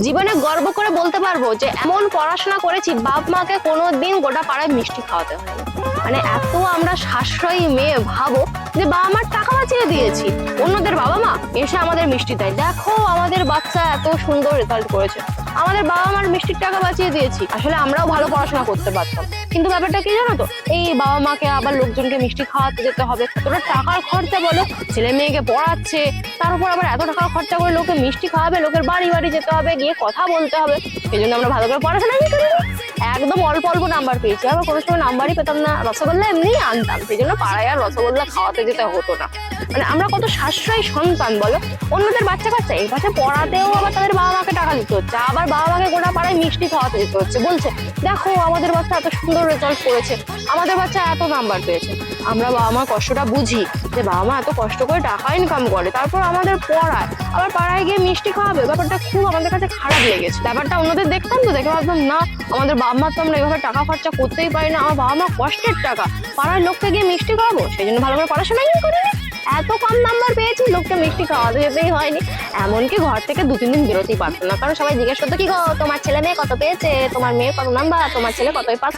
জীবনে গর্ব করে বলতে পারবো যে এমন পড়াশোনা করেছি বাপ মাকে কোনোদিন গোটা পাড়ায় মিষ্টি খাওয়াতে হয়নি। মানে এত আমরা সাশ্রয়ী মেয়ে, ভাবো যে বাবা মার টাকা বাঁচিয়ে দিয়েছি, অন্যদের বাবা মা এসে আমাদের মিষ্টি দেয়, দেখো আমাদের বাচ্চা এত সুন্দর রেজাল্ট করেছে, আমাদের বাবা মার মিষ্টির টাকা বাঁচিয়ে দিয়েছি। আসলে আমরাও ভালো পড়াশোনা করতে পারতাম, কিন্তু ব্যাপারটা কি জানো তো, এই বাবা মাকে আবার লোকজনকে মিষ্টি খাওয়াতে যেতে হবে, ওটা টাকার খরচা বলো, ছেলে মেয়েকে পড়াচ্ছে, তার উপর আবার এত টাকা খরচা করে লোকে মিষ্টি খাওয়াবে, লোকের বাড়ি বাড়ি যেতে হবে, গিয়ে কথা বলতে হবে। এই জন্য আমরা ভালো করে পড়াশোনাই করি, একদম অল্প অল্প নাম্বার পেয়েছি। আবার কোনো সময় নাম্বারই পেতাম না, রসগোল্লা এমনি আনতাম, সেই জন্য পাড়ায় আর রসগোল্লা খাওয়াতে যেতে হতো না। মানে আমরা কত সাশ্রয়ী সন্তান বলো। অন্যদের বাচ্চা কাচ্চা এই পাশে পড়াতেও আবার তাদের বাবা মাকে টাকা দিতে হচ্ছে, আবার বাবা মাকে গোটা পাড়ায় মিষ্টি খাওয়াতে যেতে হচ্ছে, বলছে দেখো আমাদের বাচ্চা এত সুন্দর রেজাল্ট করেছে, আমাদের বাচ্চা এত নাম্বার পেয়েছে। আমরা বাবা মার কষ্টটা বুঝি, যে বাবা মা এত কষ্ট করে টাকা ইনকাম করে, তারপর আমাদের পড়ায়, আবার পাড়ায় গিয়ে মিষ্টি খাওয়াবে, ব্যাপারটা খুব আমাদের কাছে খারাপ লেগেছে। ব্যাপারটা অন্যদের দেখতাম তো, দেখে ভাবতাম না, আমাদের বাবা মা তো আমরা এভাবে টাকা খরচা করতেই পারি না, আমার বাবা মা কষ্টের টাকা, পাড়ার লোককে গিয়ে মিষ্টি খাওয়াবো, সেই জন্য ভালো করে পড়াশোনাই করিনি, এত কম নাম্বার পেয়েছি, লোককে মিষ্টি খাওয়াতে যেতেই হয়নি। এমনকি ঘর থেকে 2-3 দিন বেরোতেই পারতো না, কারণ সবাই জিজ্ঞেস করতো কি গো তোমার ছেলে মেয়ে কত পেয়েছে, তোমার মেয়ে কত নাম্বার, তোমার ছেলে কতই পাস